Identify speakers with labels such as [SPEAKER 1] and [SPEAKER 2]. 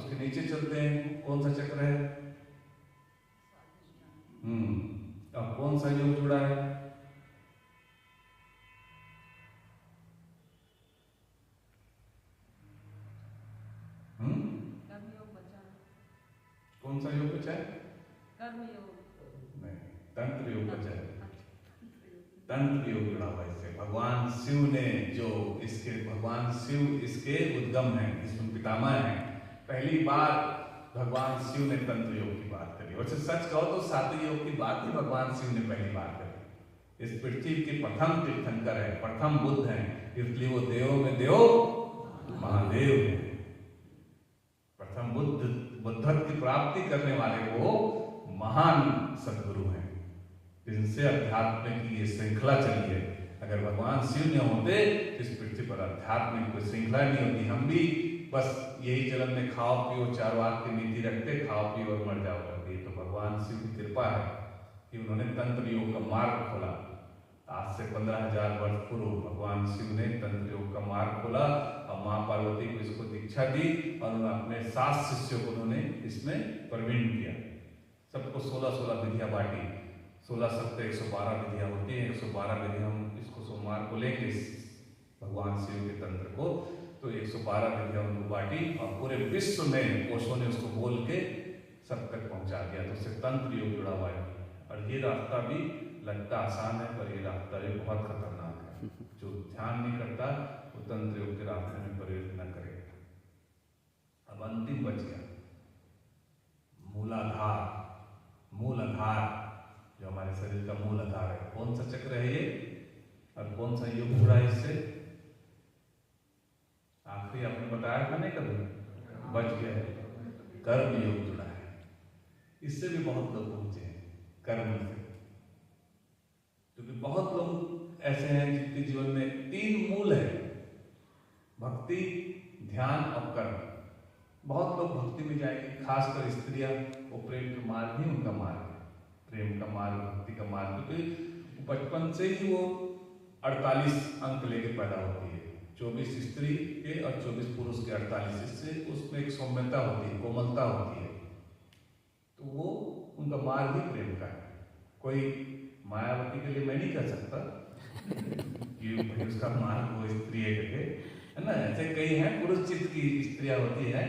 [SPEAKER 1] उसके नीचे चलते हैं, कौन सा चक्र है? अब कौन सा योग जुड़ा है? कौन सा योग बचा है?
[SPEAKER 2] कर्म योग
[SPEAKER 1] नहीं, तंत्र योग बचा है। तंत्र योग जुड़ा हुआ इससे। भगवान शिव ने जो भगवान शिव इसके उद्गम हैं, इसमें पितामह हैं। पहली बार भगवान शिव ने तंत्र योग की बात करी। वैसे सच कहो तो सातवें योग की बात ही भगवान शिव ने पहली बार करी। इस पृथ्वी के प्रथम तीर्थंकर है, प्रथम बुद्ध हैं, इसलिए वो देवों में देव महादेव है। प्रथम बुद्धत्व की प्राप्ति करने वाले वो महान सदगुरु हैं, जिनसे अध्यात्म की ये श्रृंखला चली है। अगर भगवान शिव न होते इस पृथ्वी पर अध्यात्म की कोई श्रृंखला नहीं होती। हम भी बस यही जन्म में खाओ पियो चार वाक की नीति रखते, खाओ पियो और मर जाओ करते। तो भगवान शिव की कृपा है कि उन्होंने तंत्र योग का मार्ग खोला। आज से 15,000 वर्ष पूर्व भगवान शिव ने तंत्र योग का मार्ग खोला और माँ पार्वती को इसको दीक्षा दी और उन्होंने अपने 7 शिष्यों को उन्होंने इसमें प्रवीण किया। सबको 16-16 विधियां बांटी। 16 सप्ते 112 विधियां होती हैं। 112 विधियां हम इसको सोमवार को लेंगे भगवान शिव के तंत्र को, तो 112 विधियां उनको बांटी और पूरे विश्व में ओशो ने उसको बोल के सब तक पहुंचा दिया। तो उससे तंत्र योग जुड़ा हुआ है। और ये रास्ता भी लगता आसान है, पर ये रास्ता भी बहुत खतरनाक है। जो ध्यान नहीं करता वो तंत्र योग के रास्ते में प्रवेश न करे। अब अंतिम बच गया मूलाधार। मूल आधार जो हमारे शरीर का मूल आधार है, कौन सा चक्र है ये और कौन सा योग जुड़ा है इससे? आखिरी आपने बताया था नहीं, कभी बच गया है, कर्म योग जुड़ा है। इससे भी बहुत लोग पहुंचे हैं कर्म से, क्योंकि बहुत लोग ऐसे हैं जिनके जीवन में 3 मूल है, भक्ति, ध्यान और कर्म। बहुत लोग भक्ति में जाएंगे, खासकर स्त्रियां, वो प्रेम का मार्ग ही उनका मार्ग है, प्रेम का मार्ग, भक्ति का मार्ग। क्योंकि बचपन से ही वो 48 अंक लेके पैदा होती है, 24 स्त्री के और 24 पुरुष के 48। इससे उसमें एक सौम्यता होती है, कोमलता होती है, तो वो उनका मार्ग ही प्रेम का है। कोई मायावती के लिए मैं नहीं कह सकता कि भाई उसका मार्ग वो स्त्री है ना। ऐसे कई हैं पुरुष चित्त की स्त्रियां होती हैं